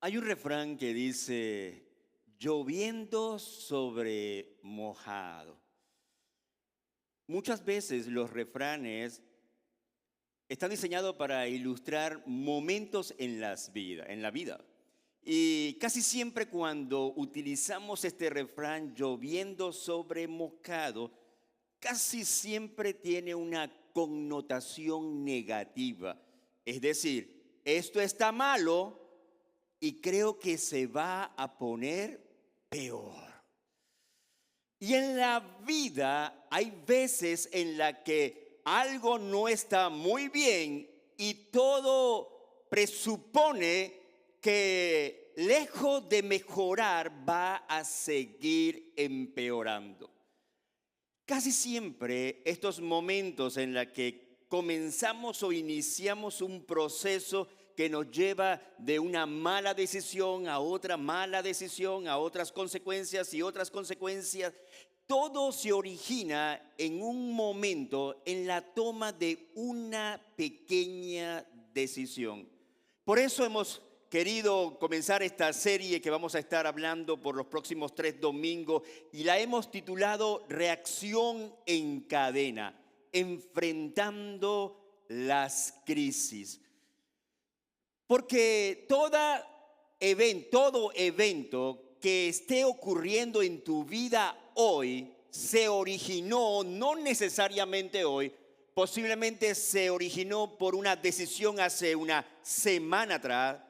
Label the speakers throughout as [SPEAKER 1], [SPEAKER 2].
[SPEAKER 1] Hay un refrán que dice, lloviendo sobre mojado. Muchas veces los refranes están diseñados para ilustrar momentos en la vida. Y casi siempre cuando utilizamos este refrán, lloviendo sobre mojado, casi siempre tiene una connotación negativa. Es decir, esto está malo y creo que se va a poner peor. Y en la vida hay veces en la que algo no está muy bien y todo presupone que lejos de mejorar va a seguir empeorando. Casi siempre estos momentos en los que comenzamos o iniciamos un proceso que nos lleva de una mala decisión a otra mala decisión, a otras consecuencias y otras consecuencias, todo se origina en un momento en la toma de una pequeña decisión. Por eso hemos querido comenzar esta serie que vamos a estar hablando por los próximos 3 domingos y la hemos titulado Reacción en cadena, enfrentando las crisis. Porque todo evento que esté ocurriendo en tu vida hoy se originó, no necesariamente hoy, posiblemente se originó por una decisión hace una semana atrás,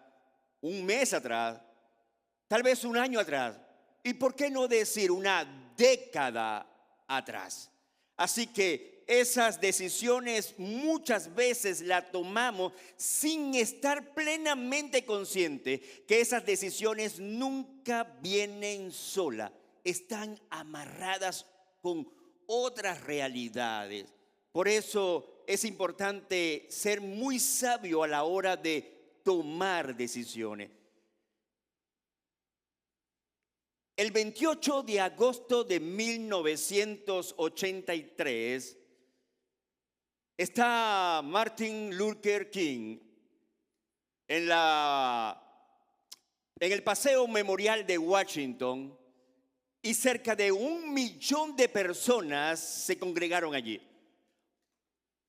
[SPEAKER 1] un mes atrás, tal vez un año atrás, y por qué no decir una década atrás. Así que esas decisiones muchas veces las tomamos sin estar plenamente consciente que esas decisiones nunca vienen solas, están amarradas con otras realidades. Por eso es importante ser muy sabio a la hora de tomar decisiones. El 28 de agosto de 1983 está Martin Luther King en el Paseo Memorial de Washington y cerca de 1 millón de personas se congregaron allí.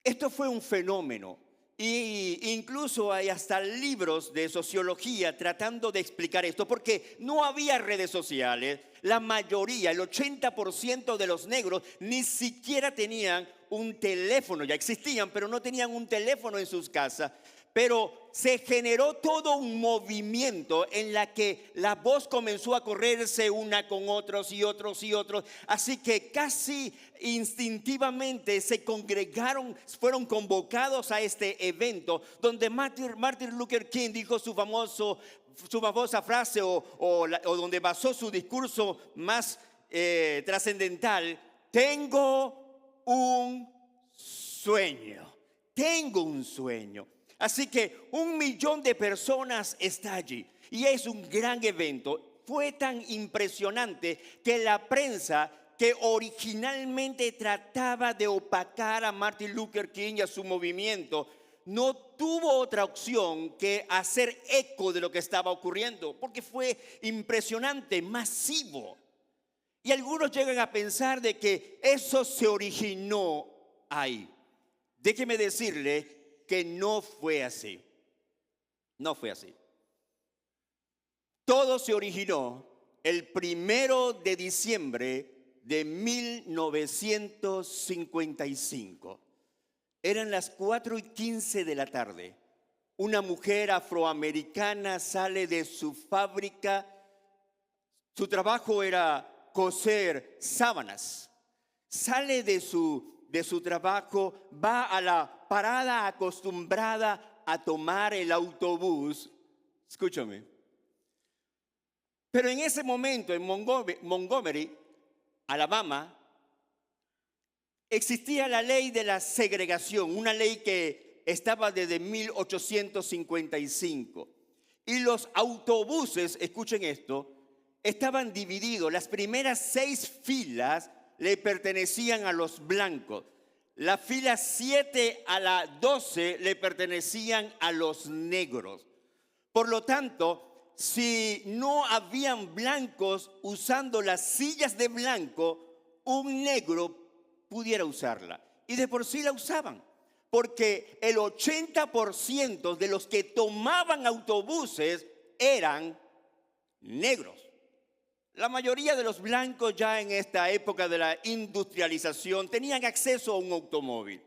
[SPEAKER 1] Esto fue un fenómeno. Y incluso hay hasta libros de sociología tratando de explicar esto, porque no había redes sociales. La mayoría, el 80% de los negros ni siquiera tenían un teléfono, ya existían, pero no tenían un teléfono en sus casas. Pero se generó todo un movimiento en la que la voz comenzó a correrse una con otros y otros y otros. Así que casi instintivamente se congregaron, fueron convocados a este evento donde Martin Luther King dijo su famosa frase o donde basó su discurso más trascendental: tengo un sueño, tengo un sueño. Así que 1 millón de personas está allí y es un gran evento. Fue tan impresionante que la prensa, que originalmente trataba de opacar a Martin Luther King y a su movimiento, no tuvo otra opción que hacer eco de lo que estaba ocurriendo, porque fue impresionante, masivo. Y algunos llegan a pensar de que eso se originó ahí. Déjeme decirle que no fue así. No fue así. Todo se originó el 1 de diciembre de 1955. Eran las 4:15 de la tarde. Una mujer afroamericana sale de su fábrica. Su trabajo era coser sábanas. Sale de su trabajo, va a la parada acostumbrada a tomar el autobús. Escúchame. Pero en ese momento en Montgomery, Alabama, existía la ley de la segregación, una ley que estaba desde 1855. Y los autobuses, escuchen esto, estaban divididos. Las primeras 6 filas le pertenecían a los blancos. La fila 7 a la 12 le pertenecían a los negros. Por lo tanto, si no habían blancos usando las sillas de blanco, un negro pudiera usarla. Y de por sí la usaban, porque el 80% de los que tomaban autobuses eran negros. La mayoría de los blancos ya en esta época de la industrialización tenían acceso a un automóvil.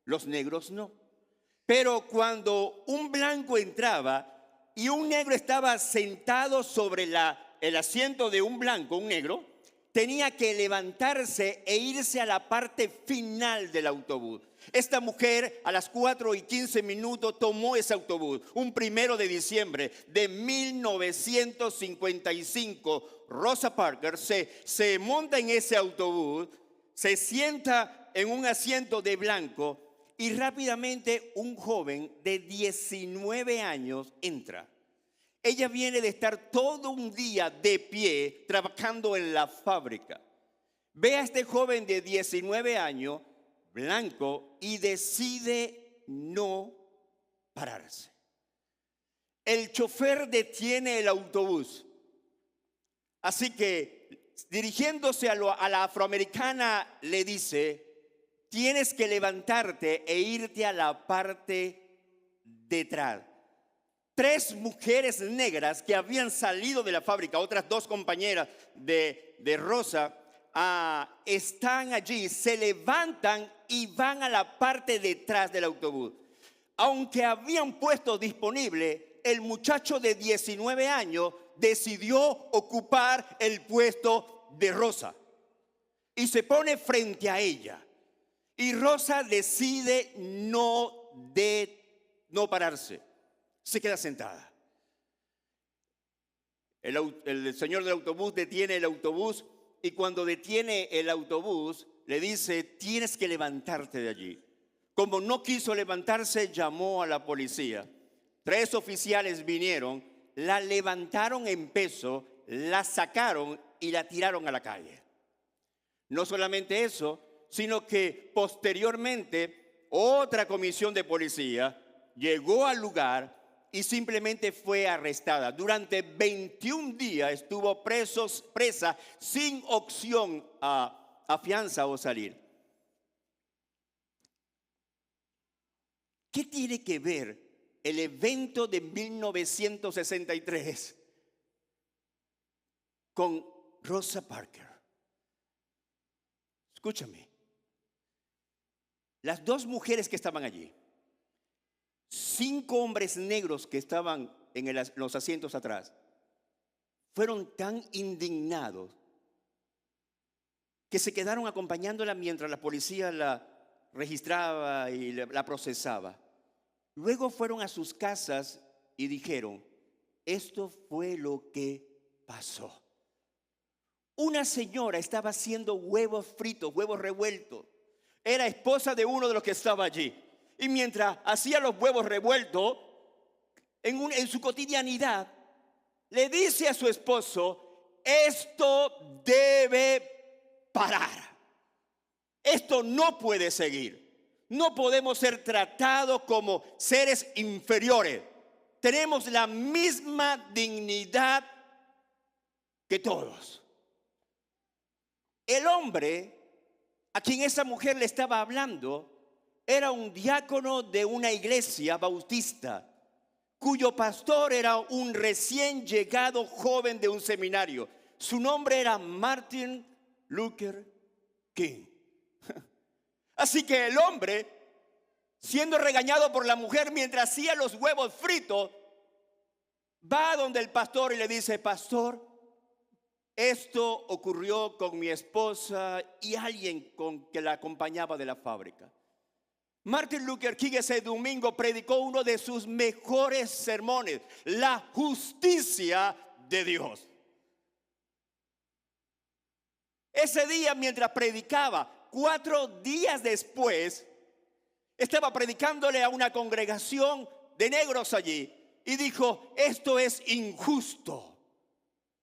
[SPEAKER 1] Los negros no. Pero cuando un blanco entraba y un negro estaba sentado sobre el asiento de un blanco, un negro, tenía que levantarse e irse a la parte final del autobús. Esta mujer a las 4:15 tomó ese autobús, un 1 de diciembre de 1955. Rosa Parks se monta en ese autobús, se sienta en un asiento de blanco y rápidamente un joven de 19 años entra. Ella viene de estar todo un día de pie trabajando en la fábrica. Ve a este joven de 19 años, blanco, y decide no pararse. El chofer detiene el autobús. Así que, dirigiéndose a la afroamericana, le dice: tienes que levantarte e irte a la parte detrás. 3 mujeres negras que habían salido de la fábrica, otras 2 compañeras de Rosa, están allí, se levantan y van a la parte detrás del autobús. Aunque habían puesto disponible, el muchacho de 19 años decidió ocupar el puesto de Rosa y se pone frente a ella. Y Rosa decide no pararse. Se queda sentada. El señor del autobús detiene el autobús y cuando detiene el autobús le dice: tienes que levantarte de allí. Como no quiso levantarse, llamó a la policía. 3 oficiales vinieron, la levantaron en peso, la sacaron y la tiraron a la calle. No solamente eso, sino que posteriormente otra comisión de policía llegó al lugar y simplemente fue arrestada. Durante 21 días estuvo presa sin opción a fianza o salir. ¿Qué tiene que ver el evento de 1963 con Rosa Parks? Escúchame. Las 2 mujeres que estaban allí, 5 hombres negros que estaban en los asientos atrás, fueron tan indignados que se quedaron acompañándola mientras la policía la registraba y la procesaba. Luego fueron a sus casas y dijeron: esto fue lo que pasó. Una señora estaba haciendo huevos fritos, huevos revueltos. Era esposa de uno de los que estaba allí. Y mientras hacía los huevos revueltos, en su cotidianidad, le dice a su esposo: esto debe parar. Esto no puede seguir. No podemos ser tratados como seres inferiores. Tenemos la misma dignidad que todos. El hombre a quien esa mujer le estaba hablando era un diácono de una iglesia bautista, cuyo pastor era un recién llegado joven de un seminario. Su nombre era Martin Luther King. Así que el hombre, siendo regañado por la mujer mientras hacía los huevos fritos, va donde el pastor y le dice: pastor, esto ocurrió con mi esposa y alguien que la acompañaba de la fábrica. Martin Luther King ese domingo predicó uno de sus mejores sermones: la justicia de Dios. Ese día, mientras predicaba, 4 días después, estaba predicándole a una congregación de negros allí y dijo: esto es injusto.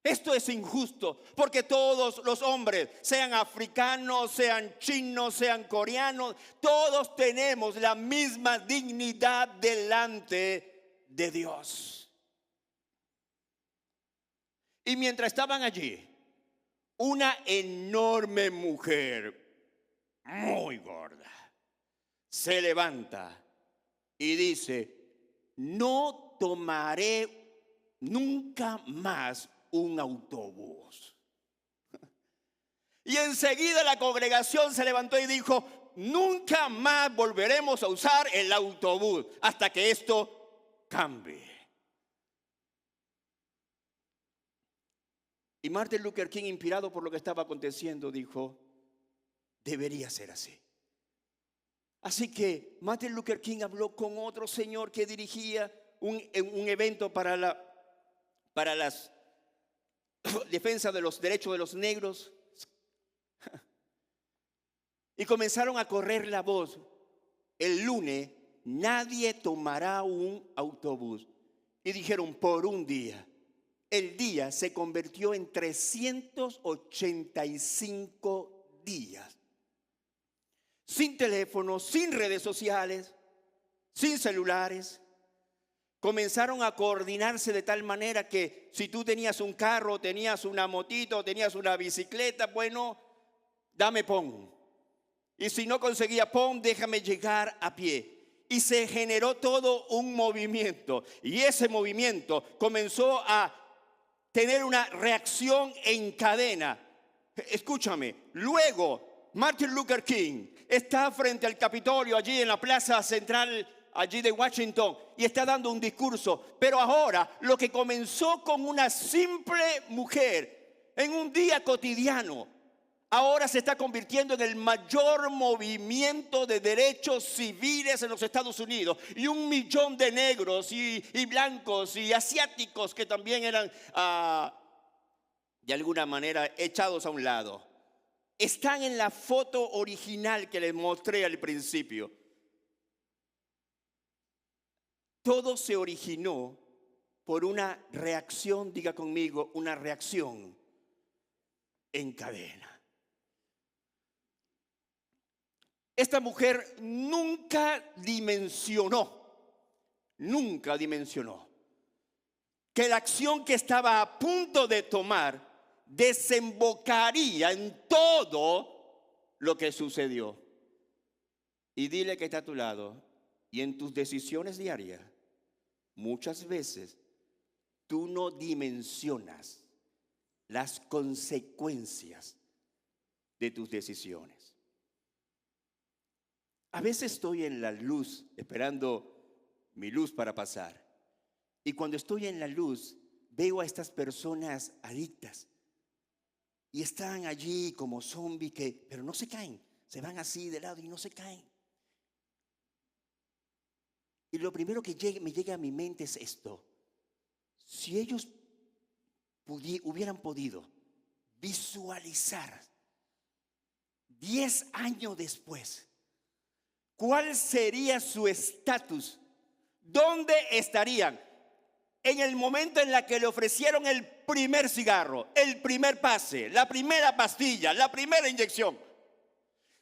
[SPEAKER 1] Esto es injusto porque todos los hombres, sean africanos, sean chinos, sean coreanos, todos tenemos la misma dignidad delante de Dios. Y mientras estaban allí, una enorme mujer, muy gorda, se levanta y dice: no tomaré nunca más un autobús. Y enseguida la congregación se levantó y dijo: nunca más volveremos a usar el autobús hasta que esto cambie. Y Martin Luther King, inspirado por lo que estaba aconteciendo, dijo: debería ser así. Así que Martin Luther King habló con otro señor que dirigía un evento para las defensa de los derechos de los negros. Y comenzaron a correr la voz: el lunes nadie tomará un autobús. Y dijeron: por un día. El día se convirtió en 385 días. Sin teléfono, sin redes sociales, sin celulares. Comenzaron a coordinarse de tal manera que si tú tenías un carro, tenías una motito, tenías una bicicleta, bueno, dame pon. Y si no conseguía pon, déjame llegar a pie. Y se generó todo un movimiento. Y ese movimiento comenzó a tener una reacción en cadena. Escúchame, luego Martin Luther King está frente al Capitolio, allí en la plaza central, allí de Washington, y está dando un discurso. Pero ahora, lo que comenzó con una simple mujer en un día cotidiano, ahora se está convirtiendo en el mayor movimiento de derechos civiles en los Estados Unidos. Y 1 millón de negros y blancos y asiáticos que también eran de alguna manera echados a un lado, están en la foto original que les mostré al principio. Todo se originó por una reacción, diga conmigo, una reacción en cadena. Esta mujer nunca dimensionó que la acción que estaba a punto de tomar desembocaría en todo lo que sucedió. Y dile que está a tu lado: y en tus decisiones diarias, muchas veces tú no dimensionas las consecuencias de tus decisiones. A veces estoy en la luz esperando mi luz para pasar. Y cuando estoy en la luz veo a estas personas adictas. Y están allí como zombies pero no se caen. Se van así de lado y no se caen. Y lo primero que me llega a mi mente es esto: si ellos hubieran podido visualizar 10 años después, ¿cuál sería su estatus? ¿Dónde estarían? En el momento en el que le ofrecieron el primer cigarro, el primer pase, la primera pastilla, la primera inyección.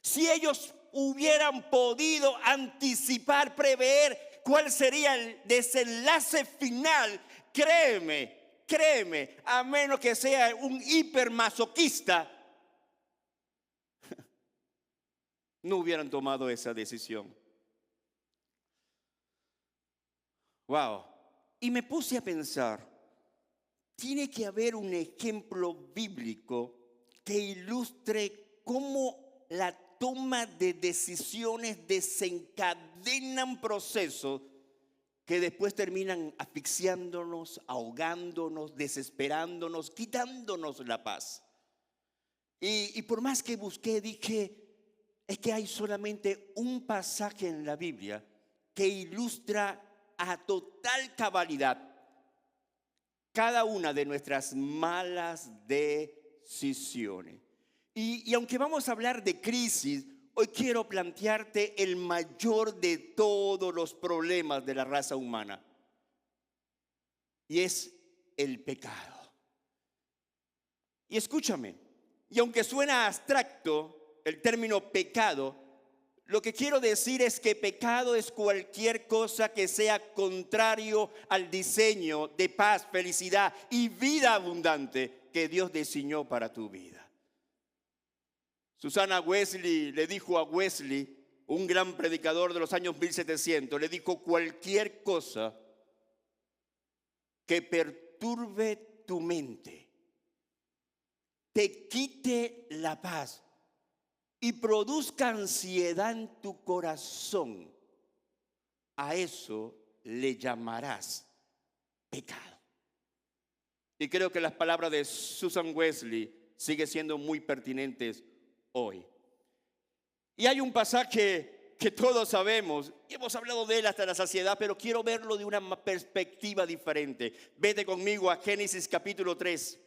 [SPEAKER 1] Si ellos hubieran podido anticipar, prever cuál sería el desenlace final, créeme, a menos que sea un hipermasoquista, no hubieran tomado esa decisión. Wow. Y me puse a pensar, tiene que haber un ejemplo bíblico que ilustre cómo la toma de decisiones desencadenan procesos que después terminan asfixiándonos, ahogándonos, desesperándonos, quitándonos la paz. Y por más que busqué, dije, es que hay solamente un pasaje en la Biblia que ilustra a total cabalidad cada una de nuestras malas decisiones. Y aunque vamos a hablar de crisis, hoy quiero plantearte el mayor de todos los problemas de la raza humana, y es el pecado. Y escúchame, y aunque suena abstracto el término pecado, Lo que quiero decir es que pecado es cualquier cosa que sea contrario al diseño de paz, felicidad y vida abundante que Dios diseñó para tu vida. Susana Wesley le dijo a Wesley, un gran predicador de los años 1700, le dijo: cualquier cosa que perturbe tu mente, te quite la paz y produzca ansiedad en tu corazón, a eso le llamarás pecado. Y creo que las palabras de Susan Wesley siguen siendo muy pertinentes hoy. Y hay un pasaje que todos sabemos, y hemos hablado de él hasta la saciedad, pero quiero verlo de una perspectiva diferente. Vete conmigo a Génesis capítulo 3.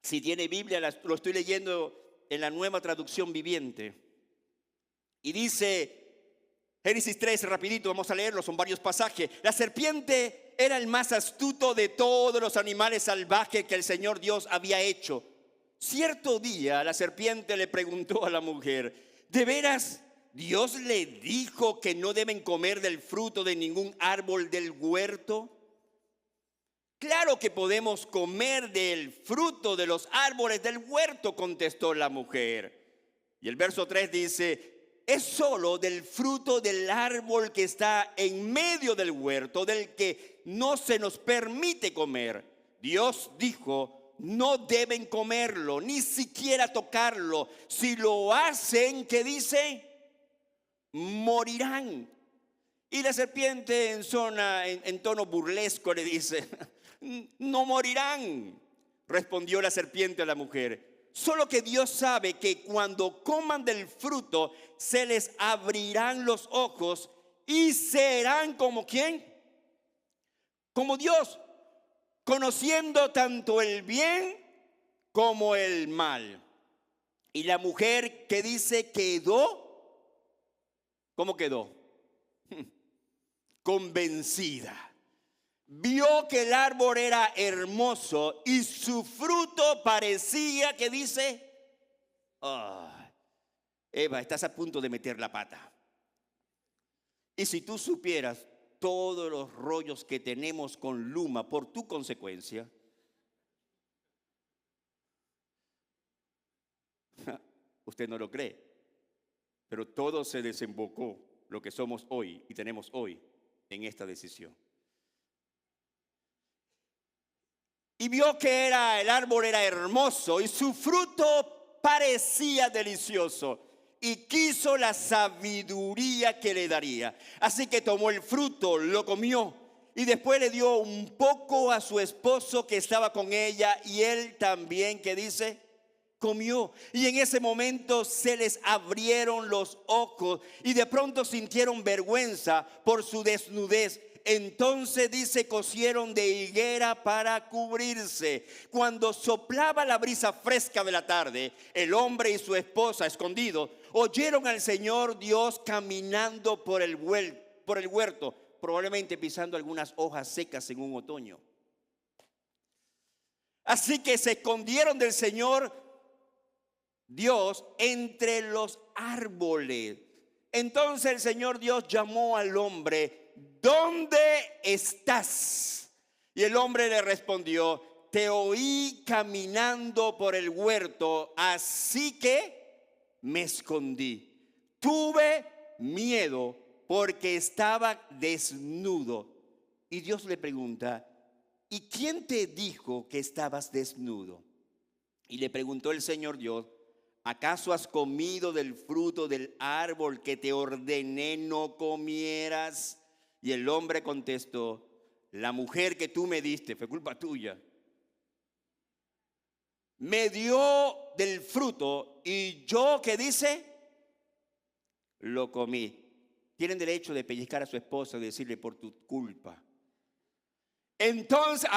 [SPEAKER 1] Si tiene Biblia, lo estoy leyendo en la Nueva Traducción Viviente. Y dice Génesis 3, rapidito, vamos a leerlo, son varios pasajes. La serpiente era el más astuto de todos los animales salvajes que el Señor Dios había hecho. Cierto día la serpiente le preguntó a la mujer: ¿de veras Dios le dijo que no deben comer del fruto de ningún árbol del huerto? Claro que podemos comer del fruto de los árboles del huerto, contestó la mujer. Y el verso 3 dice: es solo del fruto del árbol que está en medio del huerto, del que no se nos permite comer. Dios dijo: no deben comerlo, ni siquiera tocarlo. Si lo hacen, ¿qué dice? Morirán. Y la serpiente en tono burlesco le dice: no morirán. Respondió la serpiente a la mujer: solo que Dios sabe que cuando coman del fruto se les abrirán los ojos y serán como ¿quién? Como Dios, conociendo tanto el bien como el mal. Y la mujer, ¿qué dice? Quedó. ¿Cómo quedó? Convencida. Vio que el árbol era hermoso y su fruto parecía, ¿qué dice? Eva, estás a punto de meter la pata. Y si tú supieras todos los rollos que tenemos con Luma por tu consecuencia, usted no lo cree, pero todo se desembocó, lo que somos hoy y tenemos hoy, en esta decisión. Y vio que el árbol era hermoso y su fruto parecía delicioso, y quiso la sabiduría que le daría. Así que tomó el fruto, lo comió y después le dio un poco a su esposo que estaba con ella, y él también, ¿qué dice? Comió. Y en ese momento se les abrieron los ojos y de pronto sintieron vergüenza por su desnudez. Entonces dice, cosieron de higuera para cubrirse. Cuando soplaba la brisa fresca de la tarde, el hombre y su esposa, escondidos, oyeron al Señor Dios caminando por el huerto, probablemente pisando algunas hojas secas en un otoño. Así que se escondieron del Señor Dios entre los árboles. Entonces el Señor Dios llamó al hombre: ¿dónde estás? Y el hombre le respondió: te oí caminando por el huerto, así que me escondí. Tuve miedo porque estaba desnudo. Y Dios le pregunta: ¿y quién te dijo que estabas desnudo? Y le preguntó el Señor Dios: ¿acaso has comido del fruto del árbol que te ordené no comieras? Y el hombre contestó: la mujer que tú me diste, fue culpa tuya, me dio del fruto y yo, ¿qué dice? Lo comí. Tienen derecho de pellizcar a su esposa y decirle: por tu culpa. Entonces,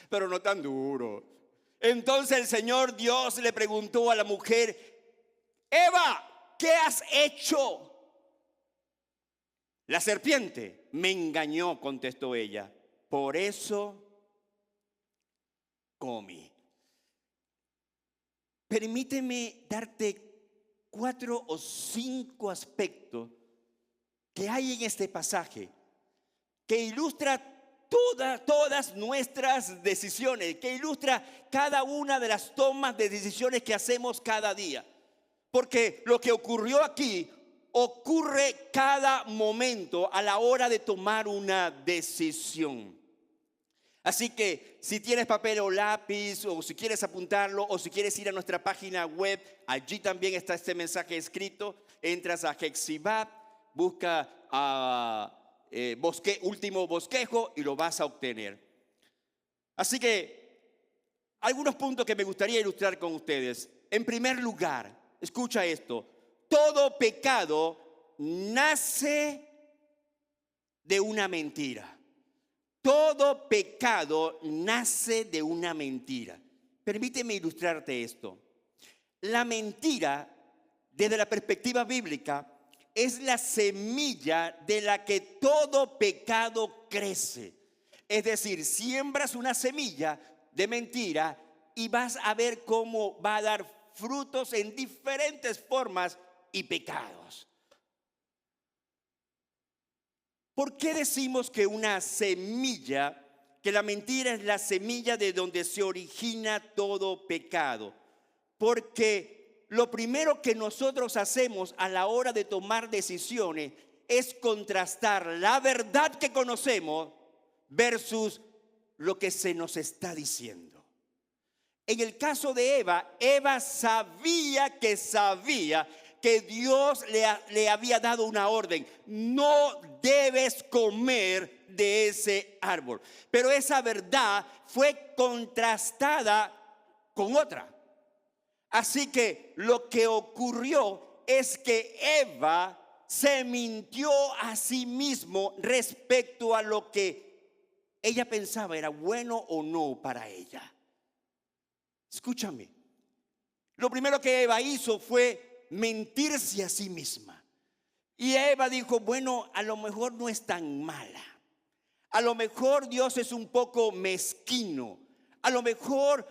[SPEAKER 1] pero no tan duro. Entonces el Señor Dios le preguntó a la mujer: Eva, ¿qué has hecho? La serpiente me engañó, contestó ella, por eso comí. Permíteme darte 4 o 5 aspectos que hay en este pasaje que ilustra todas nuestras decisiones, que ilustra cada una de las tomas de decisiones que hacemos cada día. Porque lo que ocurrió aquí ocurre cada momento a la hora de tomar una decisión. Así que si tienes papel o lápiz, o si quieres apuntarlo, o si quieres ir a nuestra página web, allí también está este mensaje escrito. Entras a Hexibab, busca último bosquejo y lo vas a obtener. Así que algunos puntos que me gustaría ilustrar con ustedes. En primer lugar, escucha esto: todo pecado nace de una mentira. Todo pecado nace de una mentira. Permíteme ilustrarte esto. La mentira, desde la perspectiva bíblica, es la semilla de la que todo pecado crece. Es decir, siembras una semilla de mentira y vas a ver cómo va a dar frutos en diferentes formas y pecados. ¿Por qué decimos que una semilla, que la mentira es la semilla de donde se origina todo pecado? Porque lo primero que nosotros hacemos a la hora de tomar decisiones es contrastar la verdad que conocemos versus lo que se nos está diciendo. En el caso de Eva sabía que Dios le había dado una orden: no debes comer de ese árbol. Pero esa verdad fue contrastada con otra. Así que lo que ocurrió es que Eva se mintió a sí mismo respecto a lo que ella pensaba era bueno o no para ella. Escúchame. Lo primero que Eva hizo fue mentirse a sí misma. Y Eva dijo: bueno, a lo mejor no es tan mala. A lo mejor Dios es un poco mezquino. A lo mejor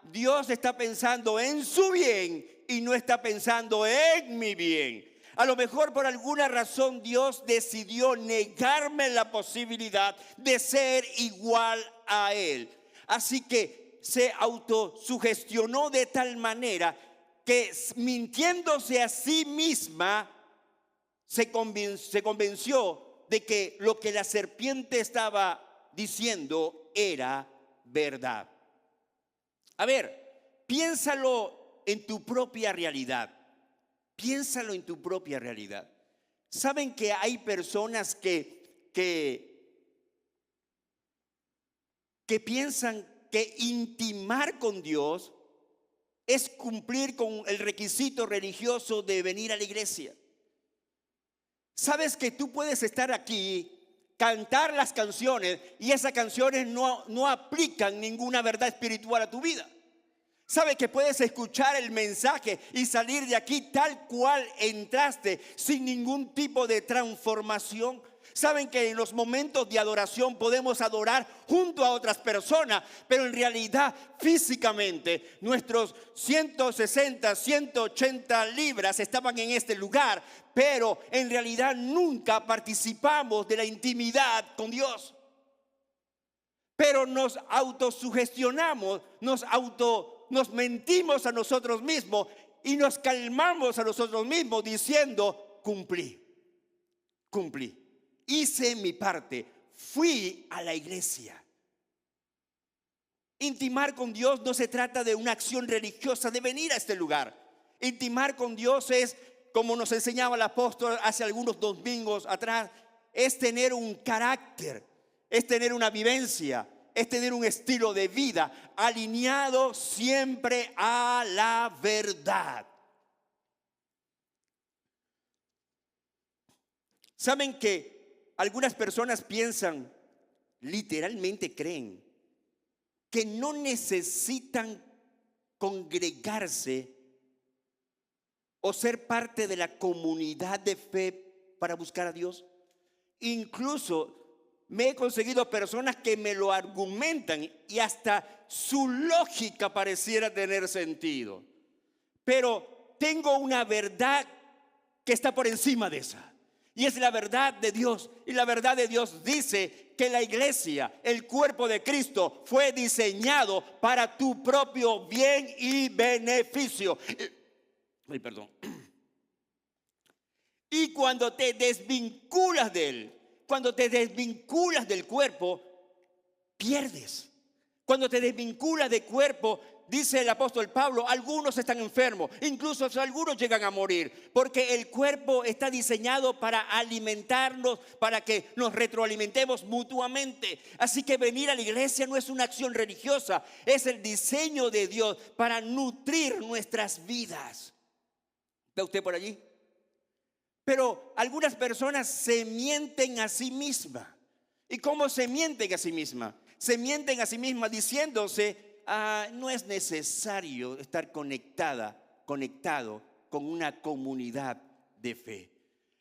[SPEAKER 1] Dios está pensando en su bien y no está pensando en mi bien. A lo mejor por alguna razón Dios decidió negarme la posibilidad de ser igual a Él. Así que se autosugestionó de tal manera que, mintiéndose a sí misma, se convenció de que lo que la serpiente estaba diciendo era verdad. A ver, piénsalo en tu propia realidad. Piénsalo en tu propia realidad. ¿Saben que hay personas que piensan que intimar con Dios es cumplir con el requisito religioso de venir a la iglesia? ¿Sabes que tú puedes estar aquí, cantar las canciones y esas canciones no aplican ninguna verdad espiritual a tu vida? ¿Sabes que puedes escuchar el mensaje y salir de aquí tal cual entraste, sin ningún tipo de transformación? ¿Saben que en los momentos de adoración podemos adorar junto a otras personas, pero en realidad físicamente nuestros 160, 180 libras estaban en este lugar, pero en realidad nunca participamos de la intimidad con Dios? Pero nos autosugestionamos, nos mentimos a nosotros mismos y nos calmamos a nosotros mismos diciendo: cumplí, hice mi parte, fui a la iglesia. Intimar con Dios no se trata de una acción religiosa de venir a este lugar. Intimar con Dios es, como nos enseñaba el apóstol hace algunos domingos atrás, es tener un carácter, es tener una vivencia, es tener un estilo de vida alineado siempre a la verdad. ¿Saben que algunas personas piensan, literalmente creen, que no necesitan congregarse o ser parte de la comunidad de fe para buscar a Dios? Incluso me he conseguido personas que me lo argumentan y hasta su lógica pareciera tener sentido. Pero tengo una verdad que está por encima de esa. Y es la verdad de Dios. Y la verdad de Dios dice que la iglesia, el cuerpo de Cristo, fue diseñado para tu propio bien y beneficio. Ay, perdón. Y cuando te desvinculas de él, cuando te desvinculas del cuerpo, pierdes. Cuando te desvinculas del cuerpo, dice el apóstol Pablo, algunos están enfermos, incluso algunos llegan a morir, porque el cuerpo está diseñado para alimentarnos, para que nos retroalimentemos mutuamente. Así que venir a la iglesia no es una acción religiosa, es el diseño de Dios para nutrir nuestras vidas. ¿Está usted por allí? Pero algunas personas se mienten a sí mismas. ¿Y cómo se mienten a sí mismas? Se mienten a sí mismas diciéndose, no es necesario estar conectado con una comunidad de fe.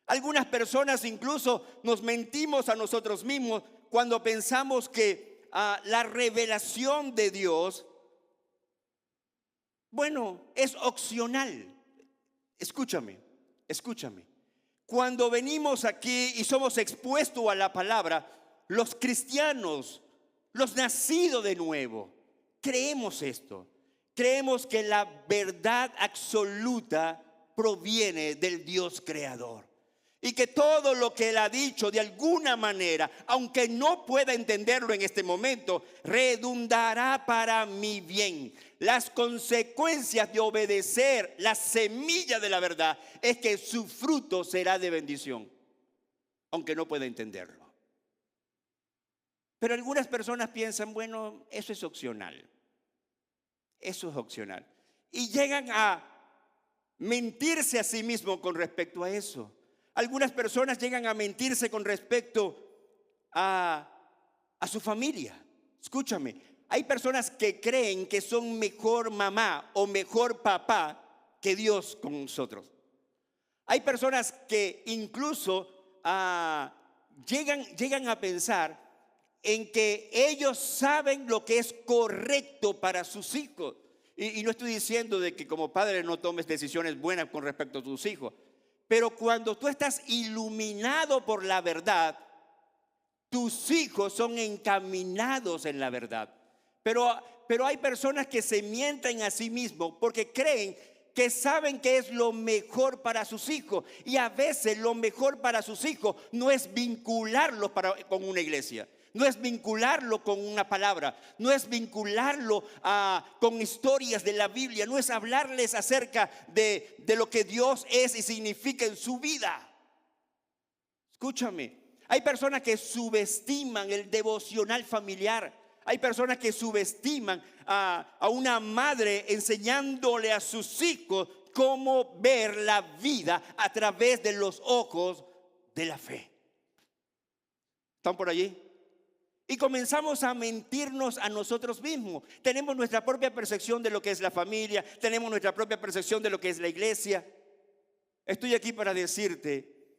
[SPEAKER 1] Algunas personas incluso nos mentimos a nosotros mismos cuando pensamos que la revelación de Dios, bueno, es opcional. Escúchame. Cuando venimos aquí y somos expuestos a la palabra, los cristianos, los nacidos de nuevo, creemos esto. Creemos que la verdad absoluta proviene del Dios creador. Y que todo lo que Él ha dicho de alguna manera, aunque no pueda entenderlo en este momento, redundará para mi bien. Las consecuencias de obedecer la semilla de la verdad es que su fruto será de bendición, aunque no pueda entenderlo. Pero algunas personas piensan, bueno, eso es opcional. Eso es opcional. Y llegan a mentirse a sí mismos con respecto a eso. Algunas personas llegan a mentirse con respecto a su familia. Escúchame, hay personas que creen que son mejor mamá o mejor papá que Dios con nosotros. Hay personas que incluso llegan a pensar en que ellos saben lo que es correcto para sus hijos. Y no estoy diciendo de que como padre no tomes decisiones buenas con respecto a tus hijos. Pero cuando tú estás iluminado por la verdad, tus hijos son encaminados en la verdad. Pero hay personas que se mienten a sí mismos porque creen que saben que es lo mejor para sus hijos. Y a veces lo mejor para sus hijos no es vincularlos con una iglesia. No es vincularlo con una palabra, no es vincularlo con historias de la Biblia, no es hablarles acerca de lo que Dios es y significa en su vida. Escúchame, hay personas que subestiman el devocional familiar. Hay personas que subestiman a una madre enseñándole a sus hijos cómo ver la vida a través de los ojos de la fe. ¿Están por allí? Y comenzamos a mentirnos a nosotros mismos. Tenemos nuestra propia percepción de lo que es la familia. Tenemos nuestra propia percepción de lo que es la iglesia. Estoy aquí para decirte,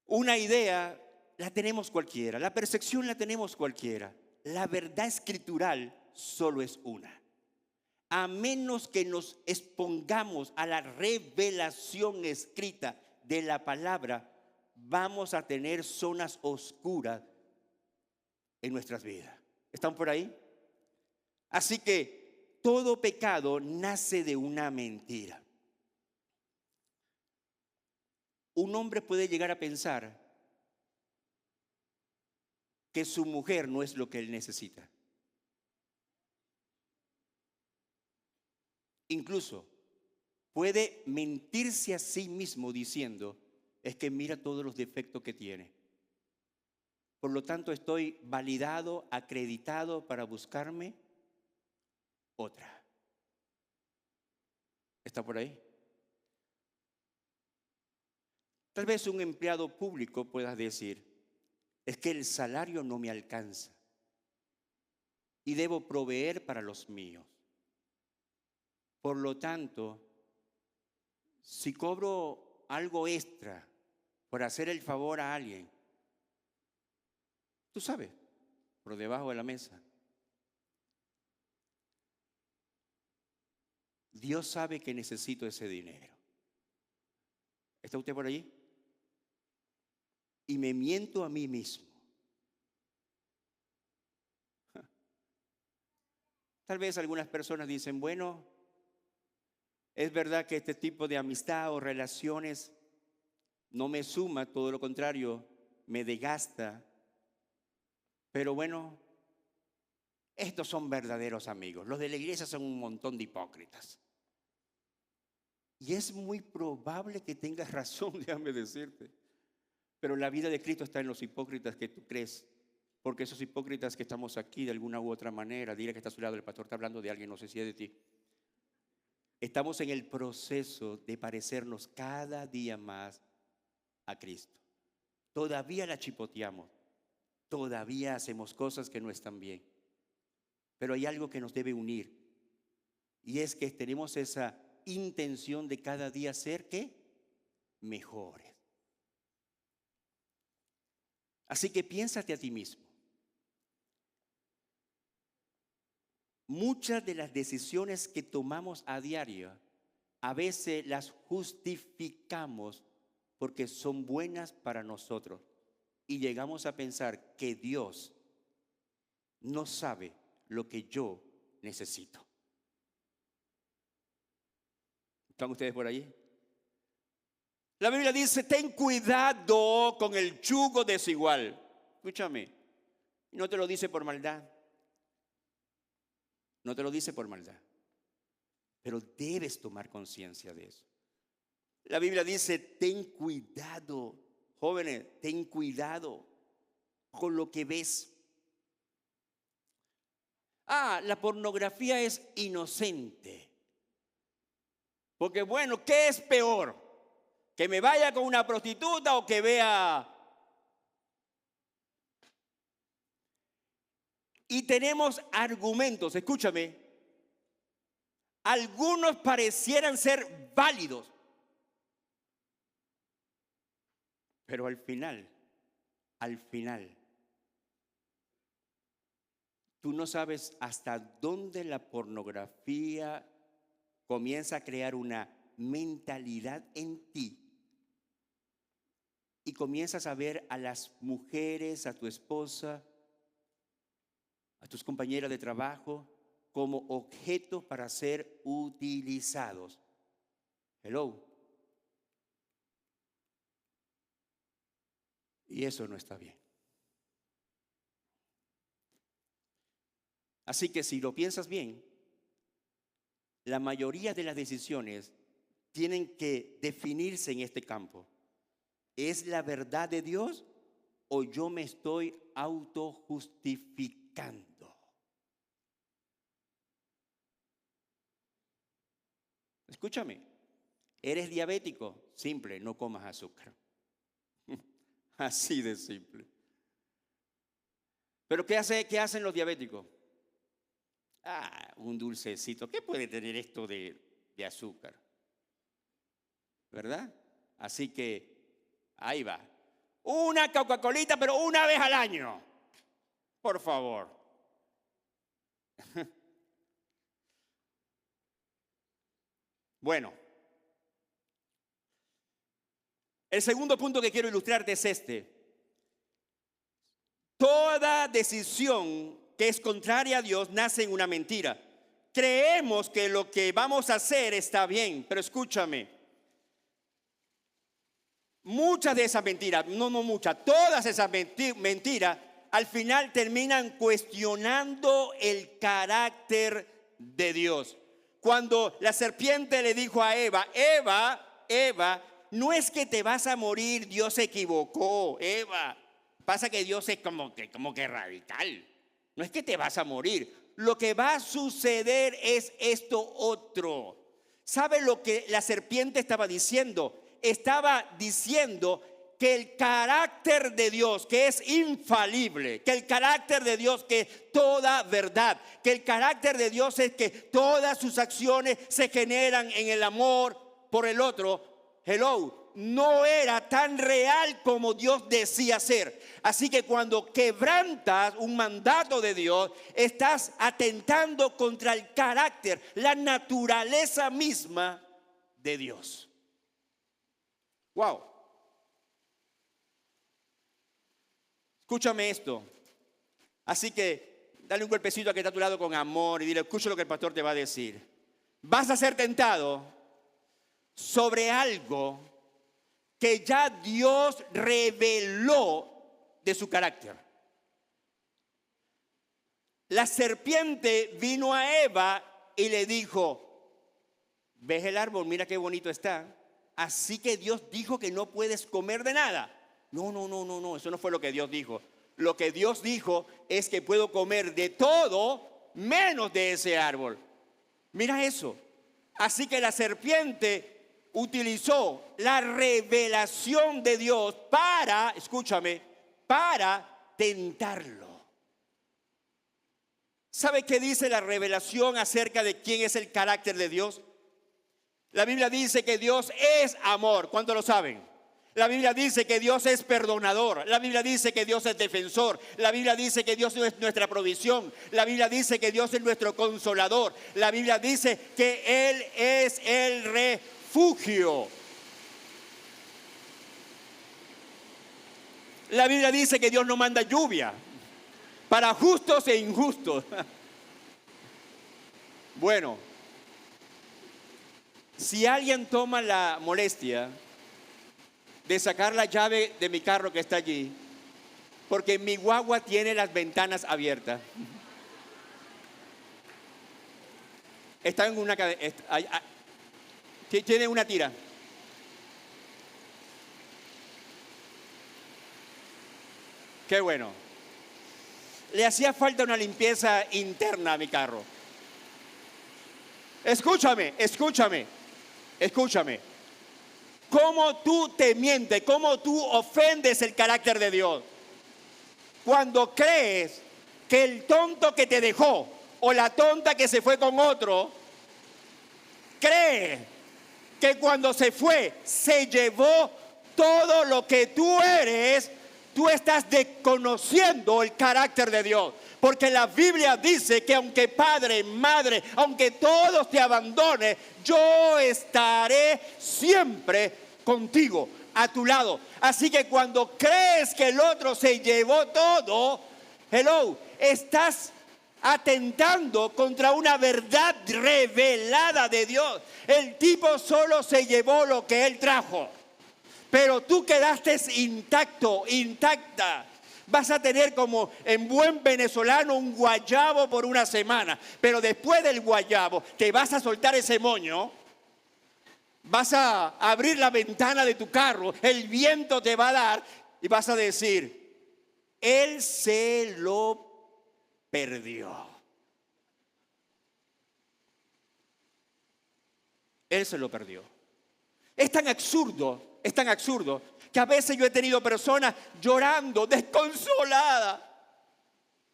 [SPEAKER 1] una idea la tenemos cualquiera. La percepción la tenemos cualquiera. La verdad escritural solo es una. A menos que nos expongamos a la revelación escrita de la palabra, vamos a tener zonas oscuras en nuestras vidas. ¿Están por ahí? Así que todo pecado nace de una mentira. Un hombre puede llegar a pensar que su mujer no es lo que él necesita. Incluso puede mentirse a sí mismo diciendo, es que mira todos los defectos que tiene. Por lo tanto, estoy validado, acreditado para buscarme otra. ¿Está por ahí? Tal vez un empleado público pueda decir, es que el salario no me alcanza y debo proveer para los míos. Por lo tanto, si cobro algo extra por hacer el favor a alguien, tú sabes, por debajo de la mesa, Dios sabe que necesito ese dinero. ¿Está usted por allí? Y me miento a mí mismo. Tal vez algunas personas dicen, bueno, es verdad que este tipo de amistad o relaciones no me suma, todo lo contrario, me desgasta. Pero bueno, estos son verdaderos amigos. Los de la iglesia son un montón de hipócritas. Y es muy probable que tengas razón, déjame decirte. Pero la vida de Cristo está en los hipócritas que tú crees. Porque esos hipócritas que estamos aquí de alguna u otra manera, dile que está a su lado, el pastor está hablando de alguien, no sé si es de ti. Estamos en el proceso de parecernos cada día más a Cristo. Todavía la chipoteamos, todavía hacemos cosas que no están bien. Pero hay algo que nos debe unir. Y es que tenemos esa intención de cada día ser, ¿qué? Mejores. Así que piénsate a ti mismo. Muchas de las decisiones que tomamos a diario, a veces las justificamos porque son buenas para nosotros. Y llegamos a pensar que Dios no sabe lo que yo necesito. ¿Están ustedes por ahí? La Biblia dice, ten cuidado con el yugo desigual. Escúchame, no te lo dice por maldad. No te lo dice por maldad. Pero debes tomar conciencia de eso. La Biblia dice, ten cuidado, jóvenes, ten cuidado con lo que ves. La pornografía es inocente. Porque bueno, ¿qué es peor? ¿Que me vaya con una prostituta o que vea? Y tenemos argumentos, escúchame. Algunos parecieran ser válidos. Pero al final, tú no sabes hasta dónde la pornografía comienza a crear una mentalidad en ti. Y comienzas a ver a las mujeres, a tu esposa, a tus compañeras de trabajo, como objetos para ser utilizados. Hello. Y eso no está bien. Así que si lo piensas bien, la mayoría de las decisiones tienen que definirse en este campo. ¿Es la verdad de Dios o yo me estoy autojustificando? Escúchame, ¿eres diabético? Simple, no comas azúcar. Así de simple. ¿Pero qué hacen los diabéticos? Un dulcecito. ¿Qué puede tener esto de azúcar? ¿Verdad? Así que ahí va. Una Coca-Colita, pero una vez al año. Por favor. Bueno. El segundo punto que quiero ilustrarte es este. Toda decisión que es contraria a Dios nace en una mentira. Creemos que lo que vamos a hacer está bien, pero escúchame. Muchas de esas mentiras, no muchas, todas esas mentiras al final terminan cuestionando el carácter de Dios. Cuando la serpiente le dijo a Eva, Eva, no es que te vas a morir, Dios se equivocó, Eva. Pasa que Dios es como que radical. No es que te vas a morir. Lo que va a suceder es esto otro. ¿Sabe lo que la serpiente estaba diciendo? Estaba diciendo que el carácter de Dios, que es infalible, que el carácter de Dios que es toda verdad, que el carácter de Dios es que todas sus acciones se generan en el amor por el otro. Hello, no era tan real como Dios decía ser. Así que cuando quebrantas un mandato de Dios, estás atentando contra el carácter, la naturaleza misma de Dios. Wow. Escúchame esto. Así que dale un golpecito a que está a tu lado con amor y dile, escucha lo que el pastor te va a decir. Vas a ser tentado sobre algo que ya Dios reveló de su carácter. La serpiente vino a Eva y le dijo, ¿ves el árbol? Mira qué bonito está. Así que Dios dijo que no puedes comer de nada. No, eso no fue lo que Dios dijo. Lo que Dios dijo es que puedo comer de todo menos de ese árbol. Mira eso. Así que la serpiente utilizó la revelación de Dios para, escúchame, para tentarlo. ¿Sabe qué dice la revelación acerca de quién es el carácter de Dios? La Biblia dice que Dios es amor. ¿Cuántos lo saben? La Biblia dice que Dios es perdonador. La Biblia dice que Dios es defensor. La Biblia dice que Dios es nuestra provisión. La Biblia dice que Dios es nuestro consolador. La Biblia dice que Él es el refugio. La Biblia dice que Dios no manda lluvia para justos e injustos. Bueno, si alguien toma la molestia de sacar la llave de mi carro que está allí, porque mi guagua tiene las ventanas abiertas. Está en una cadena, tiene una tira. Qué bueno. Le hacía falta una limpieza interna a mi carro. Escúchame. ¿Cómo tú te mientes? ¿Cómo tú ofendes el carácter de Dios? Cuando crees que el tonto que te dejó o la tonta que se fue con otro, cree que cuando se fue se llevó todo lo que tú eres, tú estás desconociendo el carácter de Dios. Porque la Biblia dice que aunque padre, madre, aunque todos te abandonen, yo estaré siempre contigo, a tu lado. Así que cuando crees que el otro se llevó todo, estás atentando contra una verdad revelada de Dios. El tipo solo se llevó lo que él trajo, pero tú quedaste intacta. Vas a tener, como en buen venezolano, un guayabo por una semana, pero después del guayabo te vas a soltar ese moño, vas a abrir la ventana de tu carro, el viento te va a dar y vas a decir, él se lo perdió. Él se lo perdió. Es tan absurdo que a veces yo he tenido personas llorando, desconsoladas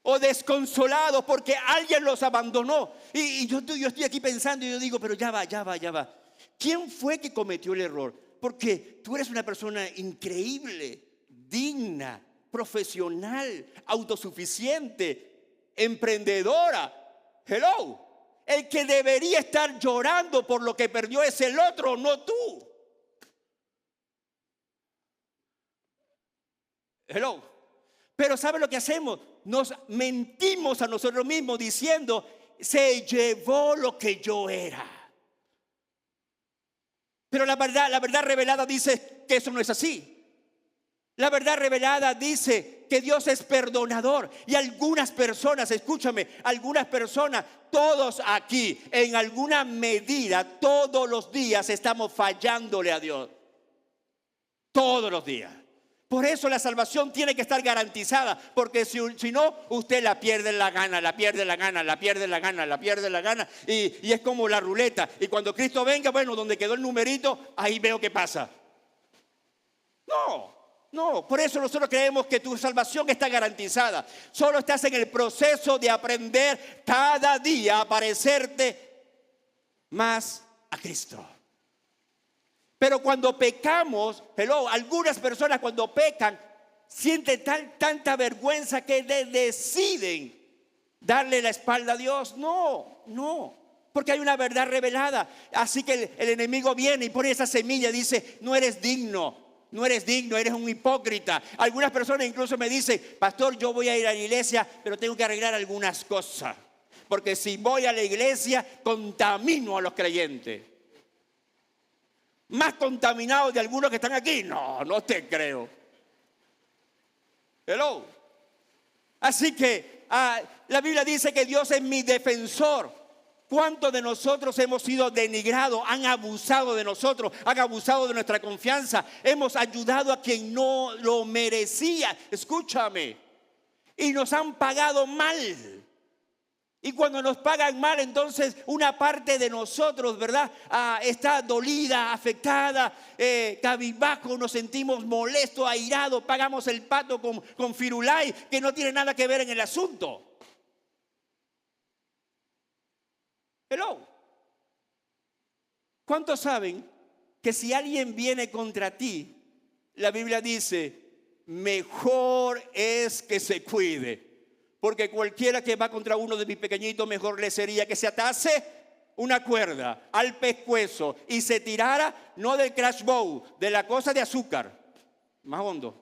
[SPEAKER 1] o desconsolados porque alguien los abandonó. Y yo estoy aquí pensando y yo digo, pero ya va. ¿Quién fue que cometió el error? Porque tú eres una persona increíble, digna, profesional, autosuficiente, emprendedora. El que debería estar llorando por lo que perdió es el otro, no tú. Pero ¿sabe lo que hacemos? Nos mentimos a nosotros mismos diciendo, se llevó lo que yo era. Pero la verdad revelada dice que eso no es así. La verdad revelada dice que Dios es perdonador. Y algunas personas, escúchame, todos aquí, en alguna medida, todos los días estamos fallándole a Dios. Todos los días. Por eso la salvación tiene que estar garantizada, porque si no, usted la pierde la gana, y es como la ruleta. Y cuando Cristo venga, bueno, donde quedó el numerito, ahí veo qué pasa. No, por eso nosotros creemos que tu salvación está garantizada. Solo estás en el proceso de aprender cada día a parecerte más a Cristo. Pero cuando pecamos, algunas personas cuando pecan sienten tanta vergüenza que deciden darle la espalda a Dios. No, porque hay una verdad revelada. Así que el enemigo viene y pone esa semilla y dice, no eres digno, eres un hipócrita. Algunas personas incluso me dicen, pastor, yo voy a ir a la iglesia, pero tengo que arreglar algunas cosas, porque si voy a la iglesia contamino a los creyentes. Más contaminados de algunos que están aquí. No te creo. Así que la Biblia dice que Dios es mi defensor. ¿Cuántos de nosotros hemos sido denigrados? Han abusado de nosotros, han abusado de nuestra confianza. Hemos ayudado a quien no lo merecía. Escúchame. Y nos han pagado mal. Y cuando nos pagan mal, entonces una parte de nosotros, ¿verdad? Está dolida, afectada, cabizbajo, nos sentimos molestos, airados, pagamos el pato con firulai, que no tiene nada que ver en el asunto. ¿Cuántos saben que si alguien viene contra ti, la Biblia dice, mejor es que se cuide? Porque cualquiera que va contra uno de mis pequeñitos, mejor le sería que se atase una cuerda al pescuezo y se tirara, no del crash bow, de la cosa de azúcar, más hondo.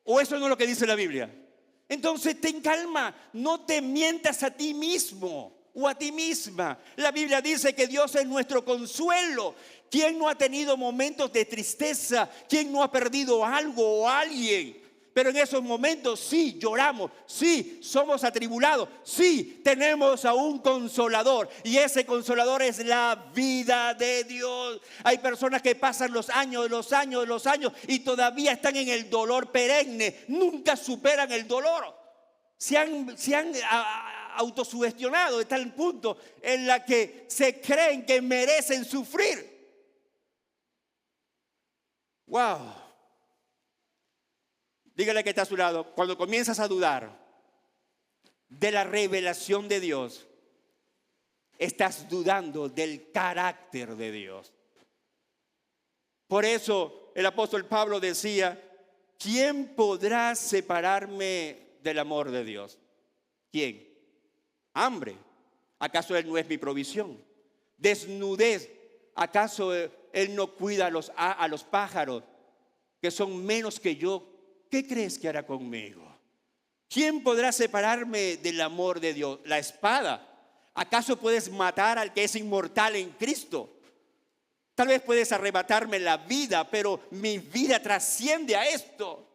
[SPEAKER 1] ¿O eso no es lo que dice la Biblia? Entonces ten calma, no te mientas a ti mismo o a ti misma. La Biblia dice que Dios es nuestro consuelo. ¿Quién no ha tenido momentos de tristeza? ¿Quién no ha perdido algo o alguien? Pero en esos momentos sí lloramos, sí somos atribulados, sí tenemos a un consolador. Y ese consolador es la vida de Dios. Hay personas que pasan los años y todavía están en el dolor perenne. Nunca superan el dolor. Se han autosugestionado hasta el punto en la que se creen que merecen sufrir. Wow. Dígale que está a su lado, cuando comienzas a dudar de la revelación de Dios, estás dudando del carácter de Dios. Por eso el apóstol Pablo decía, ¿quién podrá separarme del amor de Dios? ¿Quién? Hambre. ¿Acaso Él no es mi provisión? Desnudez. ¿Acaso Él no cuida a los pájaros que son menos que yo? ¿Qué crees que hará conmigo? ¿Quién podrá separarme del amor de Dios? La espada. ¿Acaso puedes matar al que es inmortal en Cristo? Tal vez puedes arrebatarme la vida, pero mi vida trasciende a esto.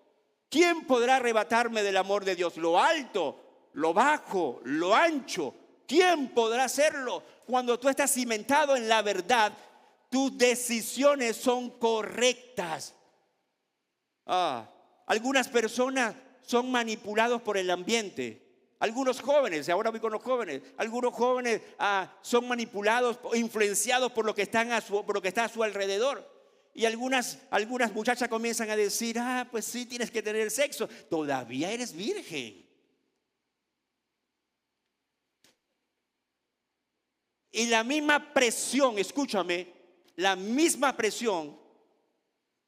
[SPEAKER 1] ¿Quién podrá arrebatarme del amor de Dios? Lo alto, lo bajo, lo ancho. ¿Quién podrá hacerlo? Cuando tú estás cimentado en la verdad, tus decisiones son correctas. Algunas personas son manipulados por el ambiente. Algunos jóvenes, ahora voy con los jóvenes, algunos jóvenes son manipulados, influenciados por lo que está a su alrededor. Y algunas muchachas comienzan a decir, pues sí, tienes que tener sexo, todavía eres virgen. Y la misma presión, escúchame, la misma presión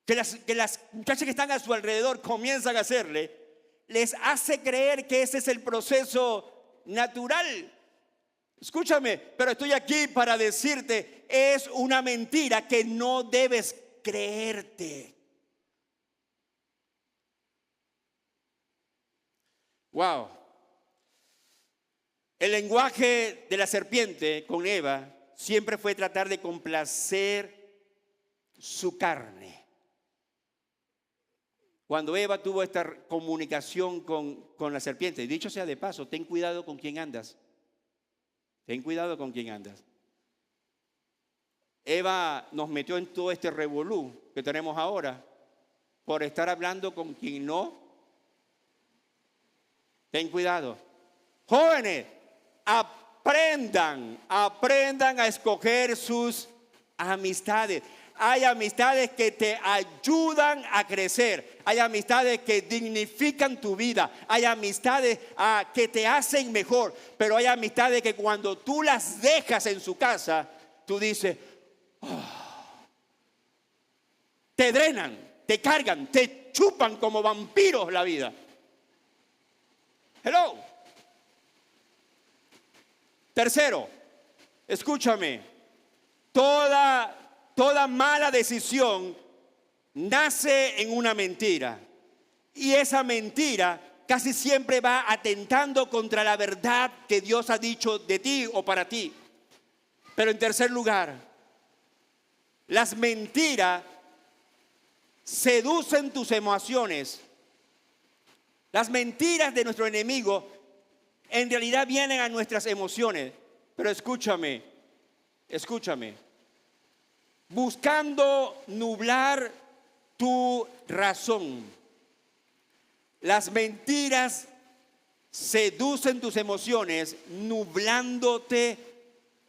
[SPEAKER 1] que las muchachas que están a su alrededor comienzan a hacerle, les hace creer que ese es el proceso natural. Escúchame, pero estoy aquí para decirte, es una mentira que no debes creerte. Wow. El lenguaje de la serpiente con Eva siempre fue tratar de complacer su carne. Cuando Eva tuvo esta comunicación con la serpiente, dicho sea de paso, ten cuidado con quién andas. Ten cuidado con quién andas. Eva nos metió en todo este revolú que tenemos ahora por estar hablando con quien no. Ten cuidado. Jóvenes, aprendan a escoger sus amistades. Hay amistades que te ayudan a crecer. Hay amistades que dignifican tu vida. Hay amistades que te hacen mejor. Pero hay amistades que cuando tú las dejas en su casa, tú dices, te drenan, te cargan, te chupan como vampiros la vida. Hello. Tercero, escúchame, toda mala decisión nace en una mentira. Y esa mentira casi siempre va atentando contra la verdad que Dios ha dicho de ti o para ti. Pero en tercer lugar, las mentiras seducen tus emociones. Las mentiras de nuestro enemigo en realidad vienen a nuestras emociones. Pero escúchame, buscando nublar tu razón. Las mentiras seducen tus emociones, nublándote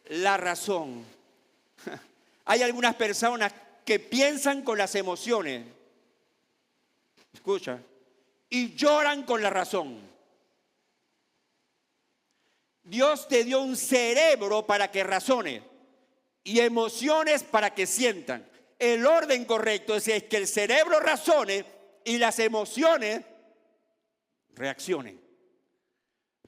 [SPEAKER 1] la razón. Hay algunas personas que piensan con las emociones, escucha, y lloran con la razón. Dios te dio un cerebro para que razones y emociones para que sientan. El orden correcto es que el cerebro razone y las emociones reaccionen.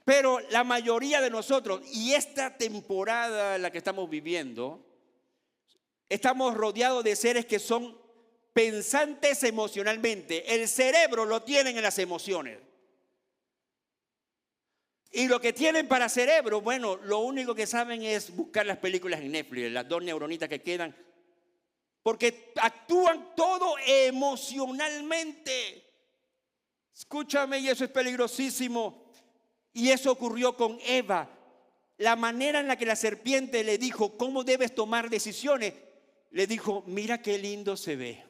[SPEAKER 1] Pero la mayoría de nosotros, y esta temporada en la que estamos viviendo, estamos rodeados de seres que son pensantes emocionalmente. El cerebro lo tienen en las emociones. Y lo que tienen para cerebro, bueno, lo único que saben es buscar las películas en Netflix, las 2 neuronitas que quedan, porque actúan todo emocionalmente. Escúchame, y eso es peligrosísimo. Y eso ocurrió con Eva. La manera en la que la serpiente le dijo cómo debes tomar decisiones, le dijo, mira qué lindo se ve.